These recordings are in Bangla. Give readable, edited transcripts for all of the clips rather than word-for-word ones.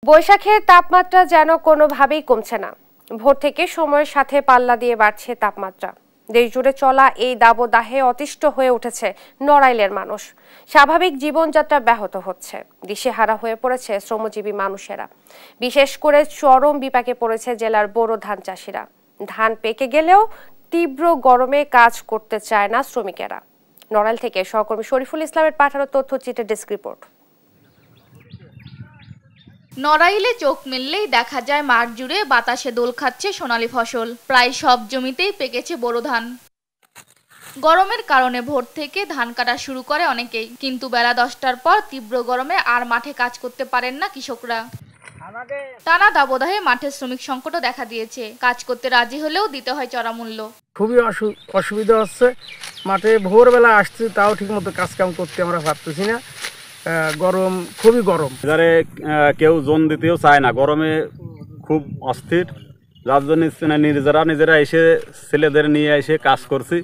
বৈশাখের তাপমাত্রা যেন কোনোভাবেই কমছে না। ভোর থেকে সময়ের সাথে পাল্লা দিয়ে বাড়ছে তাপমাত্রা। দেশ জুড়ে চলা এই দাবদাহে অতিষ্ঠ হয়ে উঠেছে নড়াইলের মানুষ। স্বাভাবিক জীবনযাত্রা ব্যাহত হচ্ছে। দিশেহারা হয়ে পড়েছে শ্রমজীবী মানুষেরা। বিশেষ করে চরম বিপাকে পড়েছে জেলার বোরো ধান চাষিরা। ধান পেকে গেলেও তীব্র গরমে কাজ করতে চায় না শ্রমিকেরা। নড়াইল থেকে সহকর্মী শরীফুল ইসলামের পাঠানো তথ্যচিত্রে ডেস্ক রিপোর্ট। নড়াইলে চোখ মেললেই দেখা যায় মাঠ জুড়ে বাতাসে দোল খাচ্ছে সোনালী ফসল। প্রায় সব জমিতেই পেকেছে বোরো ধান। গরমের কারণে ভোর থেকে ধান কাটা শুরু করে অনেকেই, কিন্তু বেলা 10টার পর তীব্র গরমে আর মাঠে কাজ করতে পারেন না কৃষকরা। টানা দাবদাহে মাঠে শ্রমিক সংকটও দেখা দিয়েছে। কাজ করতে রাজি হলেও দিতে হয় চড়া মূল্য। খুবই অসুবিধা হচ্ছে। মাঠে ভোরবেলা আসছি, তাও ঠিকমতো কাজ কাম করতে আমরা পারতেছি না। গরম, খুবই গরম। এবারে কেউ জোন দিতেও চায় না, গরমে খুব অস্থির। যার জন্য নিজেরা এসে ছেলেদের নিয়ে এসে কাজ করছি।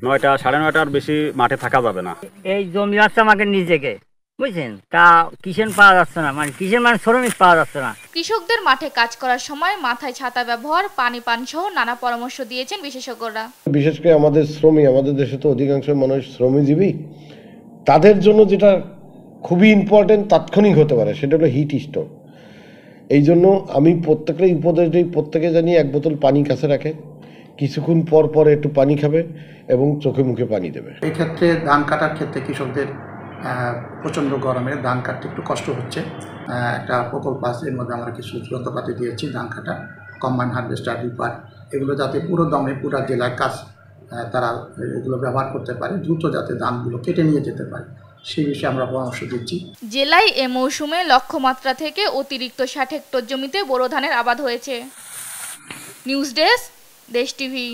9টা, 9:30টার বেশি মাঠে থাকা যাবে না। এই জমি আছে আমাকে নিজেকে, বুঝছেন, তা কিষেন পাওয়া যাচ্ছে না, কিষেন শ্রমিক পাওয়া যাচ্ছে না। কৃষকদের মাঠে কাজ করার সময় মাথায় ছাতা ব্যবহার, পানি পান সহ নানা পরামর্শ দিয়েছেন বিশেষজ্ঞরা। বিশেষ করে আমাদের দেশে তো অধিকাংশ মানুষ শ্রমজীবী। তাদের জন্য যেটা খুবই ইম্পর্টেন্ট, তাৎক্ষণিক হতে পারে, সেটা হলো হিট স্ট্রোক। এই জন্য আমি প্রত্যেকের উপদেশ দিই, প্রত্যেকে জানি 1 বোতল পানি কাছে রাখে, কিছুক্ষণ পর পর একটু পানি খাবে এবং চোখে মুখে পানি দেবে। এই ক্ষেত্রে ধান কাটার ক্ষেত্রে কৃষকদের প্রচণ্ড গরমে ধান কাটতে একটু কষ্ট হচ্ছে। একটা প্রকল্প আছে, এর মধ্যে আমরা কিছু যন্ত্রপাতি দিয়েছি, ধান কাটা, কম্বাইন হারভেস্টার, রিপার, এগুলো যাতে পুরো দমে পুরো জেলায় কাজ তারা এগুলো ব্যবহার করতে পারে, দ্রুত যাতে ধানগুলো কেটে নিয়ে যেতে পারে, সেই বিষয়ে আমরা পরামর্শ দিচ্ছি। জেলায় এ মৌসুমে লক্ষ্যমাত্রা থেকে অতিরিক্ত 60 হেক্টর জমিতে বোরো ধানের আবাদ হয়েছে। নিউজ ডেস্ক, দেশ টিভি।